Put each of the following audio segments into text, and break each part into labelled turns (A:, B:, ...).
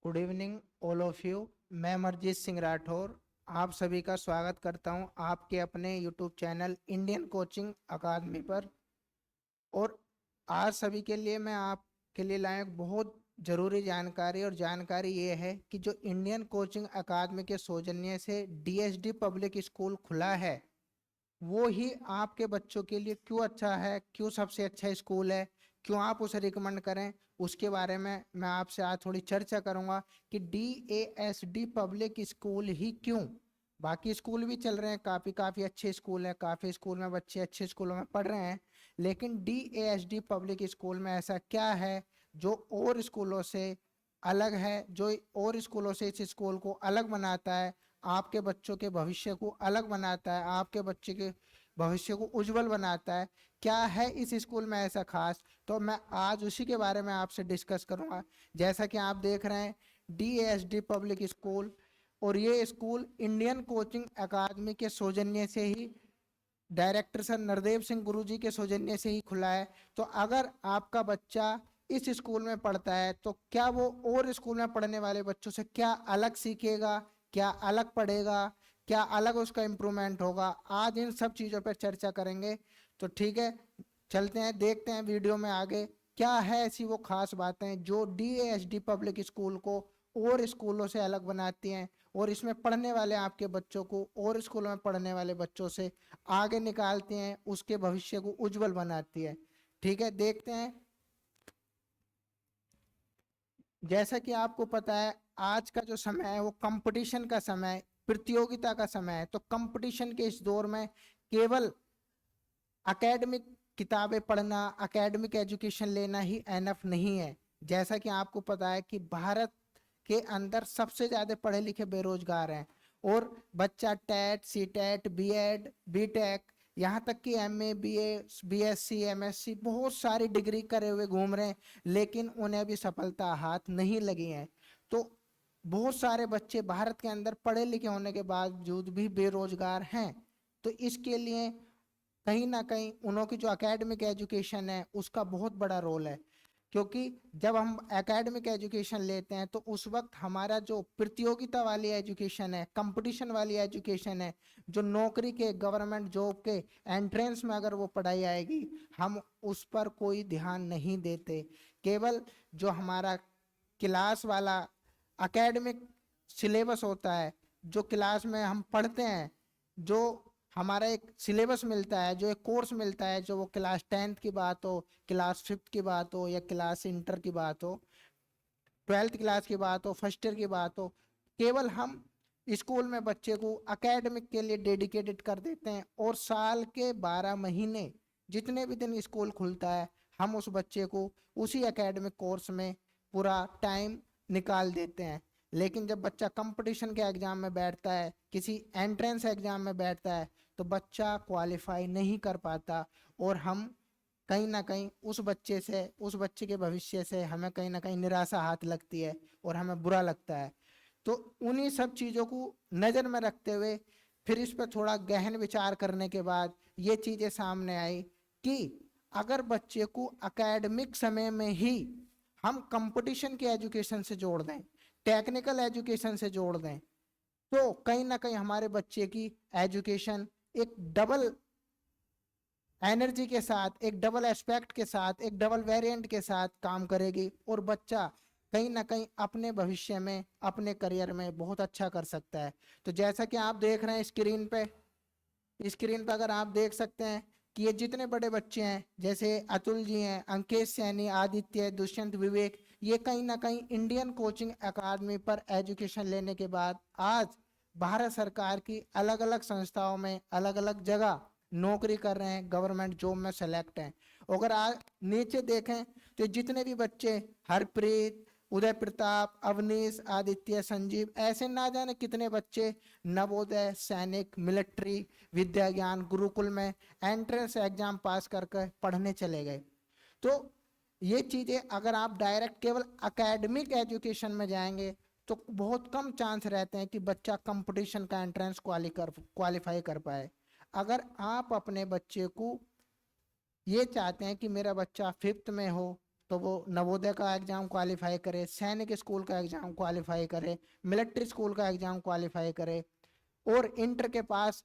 A: Good evening all of you. मैं अमरजीत सिंह राठौर आप सभी का स्वागत करता हूं आपके अपने यूट्यूब चैनल इंडियन कोचिंग अकादमी पर। और आज सभी के लिए मैं आपके लिए लाया एक बहुत ज़रूरी जानकारी, और जानकारी ये है कि जो इंडियन कोचिंग अकादमी के सौजन्य से डीएसडी पब्लिक स्कूल खुला है, वो ही आपके बच्चों के लिए क्यों अच्छा है, क्यों सबसे अच्छा स्कूल है, क्यों आप उसे रिकमेंड करें, उसके बारे में मैं आपसे आज थोड़ी चर्चा करूंगा कि डीएएसडी पब्लिक स्कूल ही क्यों। बाकी स्कूल भी चल रहे हैं, काफ़ी काफ़ी अच्छे स्कूल हैं, काफ़ी स्कूल में बच्चे अच्छे स्कूलों में पढ़ रहे हैं, लेकिन डीएएसडी पब्लिक स्कूल में ऐसा क्या है जो और स्कूलों से अलग है, जो और स्कूलों से इस स्कूल को अलग बनाता है, आपके बच्चों के भविष्य को अलग बनाता है, आपके बच्चे के भविष्य को उज्जवल बनाता है। क्या है इस स्कूल में ऐसा खास, तो मैं आज उसी के बारे में आपसे डिस्कस करूंगा। जैसा कि आप देख रहे हैं, डीएसडी पब्लिक स्कूल, और ये स्कूल इंडियन कोचिंग अकादमी के सौजन्य से ही, डायरेक्टर सर नरदेव सिंह गुरुजी के सौजन्य से ही खुला है। तो अगर आपका बच्चा इस स्कूल में पढ़ता है तो क्या वो और स्कूल में पढ़ने वाले बच्चों से क्या अलग सीखेगा, क्या अलग पढ़ेगा, क्या अलग उसका इम्प्रूवमेंट होगा, आज इन सब चीज़ों पर चर्चा करेंगे। तो ठीक है, चलते हैं, देखते हैं वीडियो में आगे क्या है ऐसी वो खास बातें जो डीएएसडी पब्लिक स्कूल को और स्कूलों से अलग बनाती हैं, और इसमें पढ़ने वाले आपके बच्चों को और स्कूलों में पढ़ने वाले बच्चों से आगे निकालती हैं, उसके भविष्य को उज्जवल बनाती है। ठीक है, देखते हैं। जैसा कि आपको पता है, आज का जो समय है वो कंपटीशन का समय है, प्रतियोगिता का समय है। तो कंपटीशन के इस दौर में केवल एकेडमिक किताबें पढ़ना, एकेडमिक एजुकेशन लेना ही एनफ नहीं है। जैसा कि आपको पता है कि भारत के अंदर सबसे ज्यादा पढ़े लिखे बेरोजगार हैं, और बच्चा TET, C TET, B Ed, B tech, यहाँ तक कि M A, B A, B S C, M S C, बहुत सारी डिग्री करे हुए घूम रहे हैं, लेकिन उन्हें भी सफलता हाथ नहीं लगी है। तो बहुत सारे बच्चे भारत के अंदर पढ़े लिखे होने के बावजूद भी बेरोजगार हैं। तो इसके लिए कहीं ना कहीं उन्हों की जो एकेडमिक एजुकेशन है उसका बहुत बड़ा रोल है। क्योंकि जब हम एकेडमिक एजुकेशन लेते हैं तो उस वक्त हमारा जो प्रतियोगिता वाली एजुकेशन है, कंपटीशन वाली एजुकेशन है, जो नौकरी के, गवर्नमेंट जॉब के एंट्रेंस में अगर वो पढ़ाई आएगी, हम उस पर कोई ध्यान नहीं देते। केवल जो हमारा क्लास वाला एकेडमिक सिलेबस होता है, जो क्लास में हम पढ़ते हैं, जो हमारा एक सिलेबस मिलता है, जो एक कोर्स मिलता है, जो वो क्लास 10th की बात हो, क्लास 5th की बात हो, या क्लास इंटर की बात हो, 12th क्लास की बात हो, फर्स्ट ईयर की बात हो, केवल हम स्कूल में बच्चे को एकेडमिक के लिए डेडिकेटेड कर देते हैं, और साल के 12 महीने जितने भी दिन स्कूल खुलता है, हम उस बच्चे को उसी एकेडमिक कोर्स में पूरा टाइम निकाल देते हैं। लेकिन जब बच्चा कंपटीशन के एग्जाम में बैठता है, किसी एंट्रेंस एग्जाम में बैठता है, तो बच्चा क्वालिफाई नहीं कर पाता, और हम कहीं ना कहीं उस बच्चे के भविष्य से हमें कहीं ना कहीं निराशा हाथ लगती है, और हमें बुरा लगता है। तो उन्हीं सब चीज़ों को नज़र में रखते हुए फिर इस पर थोड़ा गहन विचार करने के बाद ये चीज़ें सामने आई कि अगर बच्चे को एकेडमिक समय में ही हम कंपटीशन की एजुकेशन से जोड़ दें, टेक्निकल एजुकेशन से जोड़ दें, तो कहीं ना कहीं हमारे बच्चे की एजुकेशन एक डबल एनर्जी के साथ, एक डबल एस्पेक्ट के साथ, एक डबल वेरिएंट के साथ काम करेगी, और बच्चा कहीं ना कहीं अपने भविष्य में, अपने करियर में बहुत अच्छा कर सकता है। तो जैसा कि आप देख रहे हैं स्क्रीन पे अगर आप देख सकते हैं कि ये जितने बड़े बच्चे हैं, जैसे अतुल जी हैं, अंकेश सैनी, आदित्य, दुष्यंत, विवेक, ये कहीं ना कहीं इंडियन कोचिंग अकादमी पर एजुकेशन लेने के बाद आज भारत सरकार की अलग अलग संस्थाओं में, अलग अलग जगह नौकरी कर रहे हैं, गवर्नमेंट जॉब में सेलेक्ट हैं। अगर आज नीचे देखें तो जितने भी बच्चे, हरप्रीत, उदय प्रताप, अवनीश, आदित्य, संजीव, ऐसे ना जाने कितने बच्चे नवोदय, सैनिक, मिलिट्री, विद्या ज्ञान, गुरुकुल में एंट्रेंस एग्जाम पास करके पढ़ने चले गए। तो ये चीज़ें अगर आप डायरेक्ट केवल एकेडमिक एजुकेशन में जाएंगे तो बहुत कम चांस रहते हैं कि बच्चा कंपटीशन का एंट्रेंस क्वालिफाई कर पाए। अगर आप अपने बच्चे को ये चाहते हैं कि मेरा बच्चा 5th में हो, तो वो नवोदय का एग्जाम क्वालिफाई करे, सैनिक स्कूल का एग्जाम क्वालिफाई करे, मिलिट्री स्कूल का एग्जाम क्वालिफाई करे, और इंटर के पास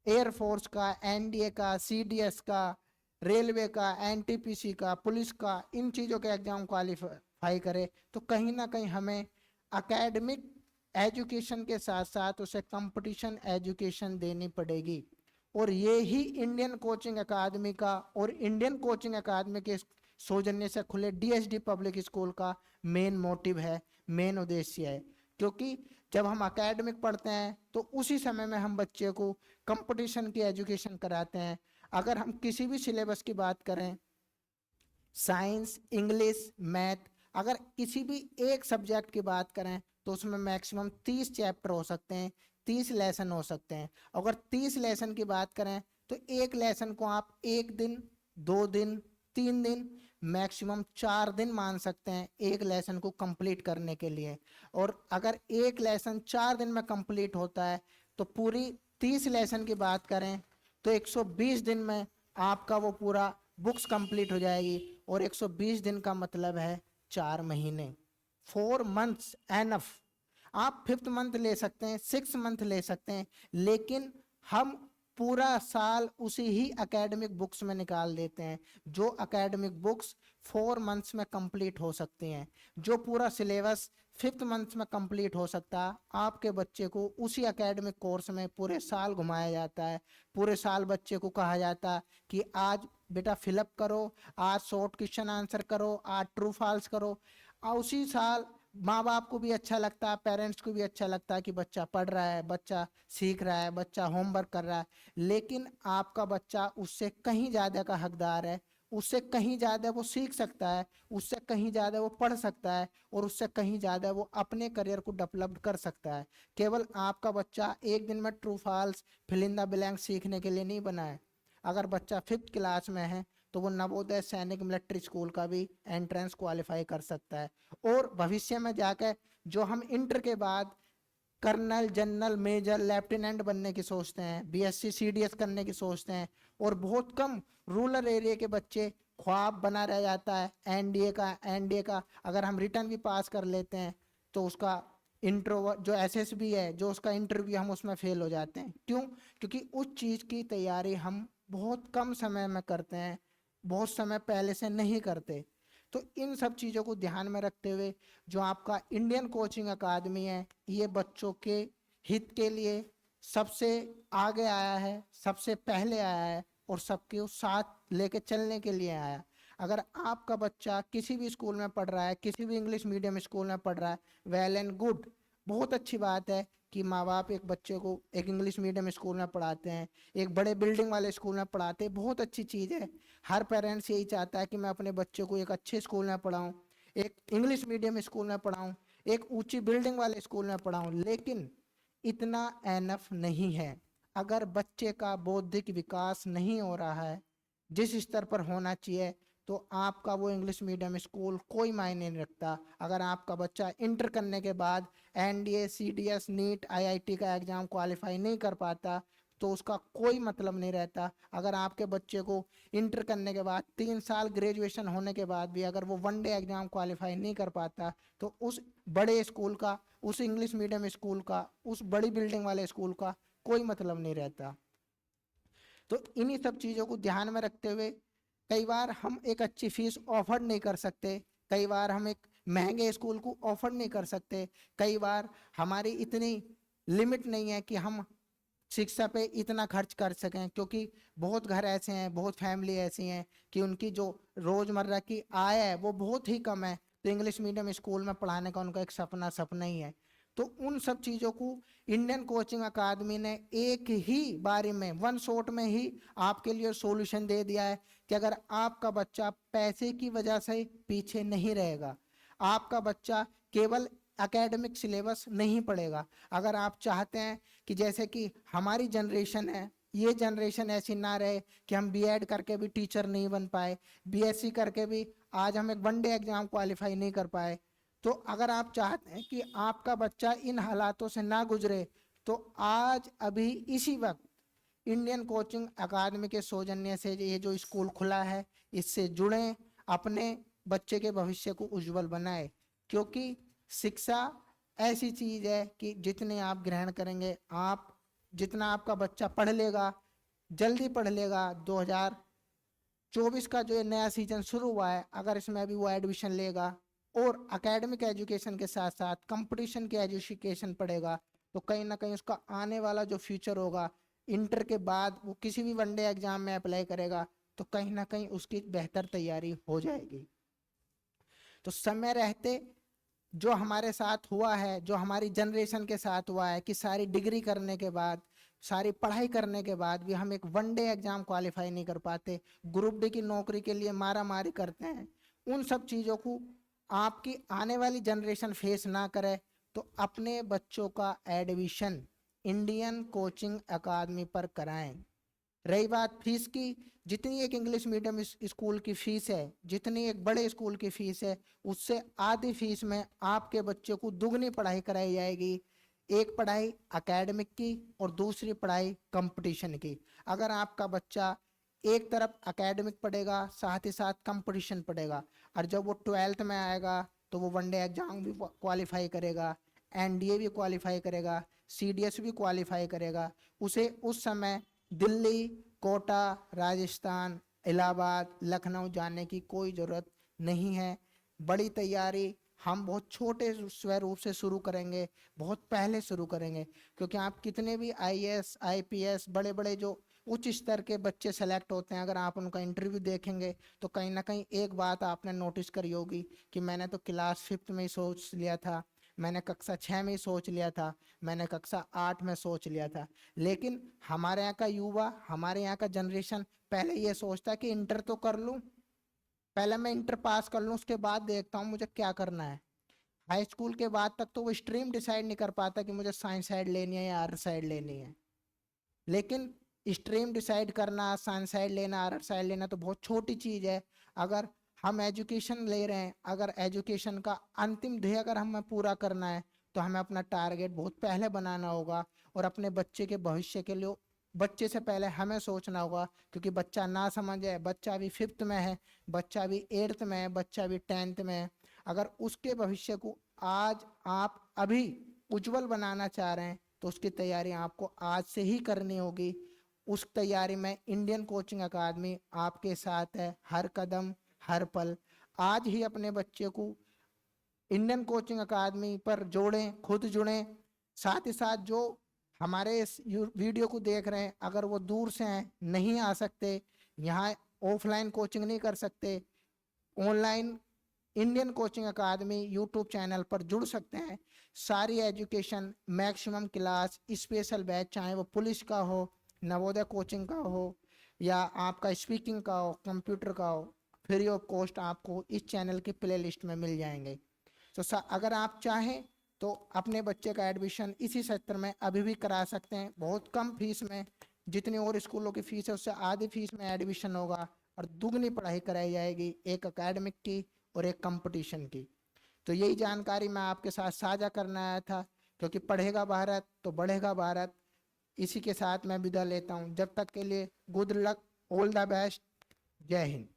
A: एयरफोर्स का, एनडीए का, सीडीएस का, रेलवे का, एनटीपीसी का, पुलिस का, इन चीज़ों के एग्जाम क्वालिफाई करे, तो कहीं ना कहीं हमें एकेडमिक एजुकेशन के साथ साथ उसे कंपटीशन एजुकेशन देनी पड़ेगी। और ये ही इंडियन कोचिंग अकादमी का और इंडियन कोचिंग अकादमी के सौजन्य से खुले डीएसडी पब्लिक स्कूल का मेन मोटिव है, मेन उद्देश्य है। क्योंकि जब हम एकेडमिक पढ़ते हैं तो उसी समय में हम बच्चे को कंपटीशन की एजुकेशन कराते हैं। अगर हम किसी भी सिलेबस की बात करें, साइंस, इंग्लिश, मैथ, अगर किसी भी एक सब्जेक्ट की बात करें तो उसमें मैक्सिमम 30 चैप्टर हो सकते हैं, 30 लेसन हो सकते हैं। अगर 30 लेसन की बात करें तो एक लेसन को आप 1 दिन, 2 दिन, 3 दिन, मैक्सिमम 4 दिन मान सकते हैं एक लेसन को कंप्लीट करने के लिए। और अगर एक लेसन 4 दिन में कंप्लीट होता है तो पूरी 30 लेसन की बात करें तो 120 दिन में आपका वो पूरा बुक्स कंप्लीट हो जाएगी। और 120 दिन का मतलब है 4 महीने, 4 months एनफ। आप 5th मंथ ले सकते हैं, 6th मंथ ले सकते हैं, लेकिन हम पूरा साल उसी ही एकेडमिक बुक्स में निकाल देते हैं, जो एकेडमिक बुक्स 4 मंथ्स में कंप्लीट हो सकती हैं। जो पूरा सिलेबस 5th मंथ में कंप्लीट हो सकता है, आपके बच्चे को उसी एकेडमिक कोर्स में पूरे साल घुमाया जाता है। पूरे साल बच्चे को कहा जाता है कि आज बेटा फिलअप करो, आज शॉर्ट क्वेश्चन आंसर करो, आज ट्रू फॉल्स करो। और उसी साल माँ बाप को भी अच्छा लगता है, पेरेंट्स को भी अच्छा लगता है कि बच्चा पढ़ रहा है, बच्चा सीख रहा है, बच्चा होमवर्क कर रहा है। लेकिन आपका बच्चा उससे कहीं ज़्यादा का हकदार है, उससे कहीं ज़्यादा वो सीख सकता है, उससे कहीं ज़्यादा वो पढ़ सकता है, और उससे कहीं ज़्यादा वो अपने करियर को डेवलप कर सकता है। केवल आपका बच्चा एक दिन में true false, fill in the blank सीखने के लिए नहीं बना है। अगर बच्चा 5th क्लास में है तो वो नवोदय, सैनिक, मिलिट्री स्कूल का भी एंट्रेंस क्वालिफाई कर सकता है। और भविष्य में जाकर जो हम इंटर के बाद कर्नल, जनरल, मेजर, लेफ्टिनेंट बनने की सोचते हैं, बीएससी सीडीएस करने की सोचते हैं, और बहुत कम रूरल एरिया के बच्चे ख्वाब बना रह जाता है एनडीए का अगर हम रिटर्न भी पास कर लेते हैं तो उसका इंट्रो जो एसएसबी है, जो उसका इंटरव्यू, हम उसमें फेल हो जाते हैं। क्यों? क्योंकि उस चीज़ की तैयारी हम बहुत कम समय में करते हैं, बहुत समय पहले से नहीं करते। तो इन सब चीज़ों को ध्यान में रखते हुए जो आपका इंडियन कोचिंग अकादमी है, ये बच्चों के हित के लिए सबसे आगे आया है, सबसे पहले आया है, और सबके साथ लेके चलने के लिए आया। अगर आपका बच्चा किसी भी स्कूल में पढ़ रहा है, किसी भी इंग्लिश मीडियम स्कूल में पढ़ रहा है, वेल एंड गुड, बहुत अच्छी बात है कि माँ बाप एक बच्चे को एक इंग्लिश मीडियम स्कूल में पढ़ाते हैं, एक बड़े बिल्डिंग वाले स्कूल में पढ़ाते हैं, बहुत अच्छी चीज़ है। हर पेरेंट्स यही चाहता है कि मैं अपने बच्चे को एक अच्छे स्कूल में पढ़ाऊँ, एक इंग्लिश मीडियम स्कूल में पढ़ाऊँ, एक ऊंची बिल्डिंग वाले स्कूल में पढ़ाऊँ। लेकिन इतना एनफ नहीं है। अगर बच्चे का बौद्धिक विकास नहीं हो रहा है जिस स्तर पर होना चाहिए, तो आपका वो इंग्लिश मीडियम स्कूल कोई मायने नहीं रखता। अगर आपका बच्चा इंटर करने के बाद एनडीए, सीडीएस, नीट, आईआईटी का एग्जाम क्वालिफाई नहीं कर पाता तो उसका कोई मतलब नहीं रहता। अगर आपके बच्चे को इंटर करने के बाद 3 साल ग्रेजुएशन होने के बाद भी अगर वो वनडे एग्जाम क्वालिफाई नहीं कर पाता तो उस बड़े स्कूल का, उस इंग्लिश मीडियम स्कूल का, उस बड़ी बिल्डिंग वाले स्कूल का कोई मतलब नहीं रहता। तो इन्हीं सब चीज़ों को ध्यान में रखते हुए कई बार हम एक अच्छी फीस ऑफर नहीं कर सकते, कई बार हम एक महंगे स्कूल को ऑफर नहीं कर सकते, कई बार हमारी इतनी लिमिट नहीं है कि हम शिक्षा पे इतना खर्च कर सकें। क्योंकि बहुत घर ऐसे हैं, बहुत फैमिली ऐसी हैं कि उनकी जो रोज़मर्रा की आय है वो बहुत ही कम है, तो इंग्लिश मीडियम स्कूल में पढ़ाने का उनका एक सपना सपना ही है। तो उन सब चीज़ों को इंडियन कोचिंग अकादमी ने एक ही बारी में, वन शॉट में ही आपके लिए सॉल्यूशन दे दिया है कि अगर आपका बच्चा पैसे की वजह से पीछे नहीं रहेगा, आपका बच्चा केवल एकेडमिक सिलेबस नहीं पढ़ेगा। अगर आप चाहते हैं कि जैसे कि हमारी जनरेशन है, ये जनरेशन ऐसी ना रहे कि हम बीएड करके भी टीचर नहीं बन पाए, बीएससी करके भी आज हम एक वनडे एग्जाम क्वालिफाई नहीं कर पाए। तो अगर आप चाहते हैं कि आपका बच्चा इन हालातों से ना गुजरे, तो आज अभी इसी वक्त इंडियन कोचिंग अकादमी के सौजन्य से ये जो स्कूल खुला है, इससे जुड़ें, अपने बच्चे के भविष्य को उज्जवल बनाए, क्योंकि शिक्षा ऐसी चीज है कि जितने आप ग्रहण करेंगे, आप जितना आपका बच्चा पढ़ लेगा, जल्दी पढ़ लेगा, 2024 का जो ये नया सीजन शुरू हुआ है, अगर इसमें अभी वो एडमिशन लेगा और एकेडमिक एजुकेशन के साथ साथ कंपटीशन की एजुकेशन पढ़ेगा, तो कहीं ना कहीं उसका आने वाला जो फ्यूचर होगा, इंटर के बाद वो किसी भी वनडे एग्जाम में अप्लाई करेगा, तो कहीं ना कहीं उसकी बेहतर तैयारी हो जाएगी। तो समय रहते जो हमारे साथ हुआ है, जो हमारी जनरेशन के साथ हुआ है कि सारी डिग्री करने के बाद, सारी पढ़ाई करने के बाद भी हम एक वनडे एग्जाम क्वालिफाई नहीं कर पाते, ग्रुप डी की नौकरी के लिए मारा मारी करते हैं, उन सब चीज़ों को आपकी आने वाली जनरेशन फेस ना करे, तो अपने बच्चों का एडमिशन इंडियन कोचिंग अकादमी पर कराएं। रही बात फीस की, जितनी एक इंग्लिश मीडियम स्कूल की फीस है, जितनी एक बड़े स्कूल की फीस है, उससे आधी फीस में आपके बच्चे को दुगनी पढ़ाई कराई जाएगी। एक पढ़ाई एकेडमिक की और दूसरी पढ़ाई कंपटीशन की। अगर आपका बच्चा एक तरफ एकेडमिक पढ़ेगा, साथ ही साथ कंपटीशन पढ़ेगा, और जब वो 12th में आएगा तो वो वनडे एग्जाम भी क्वालिफाई करेगा, एनडीए भी क्वालिफाई करेगा, सीडीएस भी क्वालिफाई करेगा, उसे उस समय दिल्ली, कोटा, राजस्थान, इलाहाबाद, लखनऊ जाने की कोई ज़रूरत नहीं है। बड़ी तैयारी हम बहुत छोटे स्वरूप रूप से शुरू करेंगे, बहुत पहले शुरू करेंगे, क्योंकि आप कितने भी आईएएस, आईपीएस, बड़े बड़े जो उच्च स्तर के बच्चे सेलेक्ट होते हैं, अगर आप उनका इंटरव्यू देखेंगे तो कहीं ना कहीं एक बात आपने नोटिस करी होगी कि मैंने तो क्लास 5th में ही सोच लिया था, मैंने कक्षा 6 में ही सोच लिया था, मैंने कक्षा 8 में सोच लिया था। लेकिन हमारे यहाँ का युवा, हमारे यहाँ का जनरेशन पहले ये सोचता है कि इंटर तो कर लूँ, पहले मैं इंटर पास कर लूँ, उसके बाद देखता हूँ मुझे क्या करना है। हाई स्कूल के बाद तक तो वो स्ट्रीम डिसाइड नहीं कर पाता कि मुझे साइंस साइड लेनी है या आर्ट साइड लेनी है। लेकिन स्ट्रीम डिसाइड करना, साइंस साइड लेना, आर्ट साइड लेना तो बहुत छोटी चीज़ है। अगर हम एजुकेशन ले रहे हैं, अगर एजुकेशन का अंतिम ध्येय अगर हमें पूरा करना है, तो हमें अपना टारगेट बहुत पहले बनाना होगा, और अपने बच्चे के भविष्य के लिए बच्चे से पहले हमें सोचना होगा, क्योंकि बच्चा ना समझ है, बच्चा अभी 5th में है, बच्चा अभी 8th में है, बच्चा अभी 10th में है। अगर उसके भविष्य को आज आप अभी उज्जवल बनाना चाह रहे हैं, तो उसकी तैयारी आपको आज से ही करनी होगी। उस तैयारी में इंडियन कोचिंग अकादमी आपके साथ है, हर कदम हर पल। आज ही अपने बच्चे को इंडियन कोचिंग अकादमी पर जोड़ें, खुद जुड़ें। साथ ही साथ जो हमारे इस वीडियो को देख रहे हैं, अगर वो दूर से हैं, नहीं आ सकते, यहाँ ऑफलाइन कोचिंग नहीं कर सकते, ऑनलाइन इंडियन कोचिंग अकादमी यूट्यूब चैनल पर जुड़ सकते हैं। सारी education, maximum class, special batch, चाहे वो पुलिस का हो, नवोदय कोचिंग का हो, या आपका स्पीकिंग का हो, कंप्यूटर का हो, फ्री ऑफ कॉस्ट आपको इस चैनल की प्ले लिस्ट में मिल जाएंगे। तो अगर आप चाहें तो अपने बच्चे का एडमिशन इसी सत्र में अभी भी करा सकते हैं, बहुत कम फीस में। जितनी और स्कूलों की फीस है उससे आधी फीस में एडमिशन होगा, और दुगनी पढ़ाई कराई जाएगी, एक एकेडमिक की और एक कंपटीशन की। तो यही जानकारी मैं आपके साथ साझा करना आया था, क्योंकि पढ़ेगा भारत तो बढ़ेगा भारत। इसी के साथ मैं विदा लेता हूँ, जब तक के लिए good luck, all the best, जय हिंद।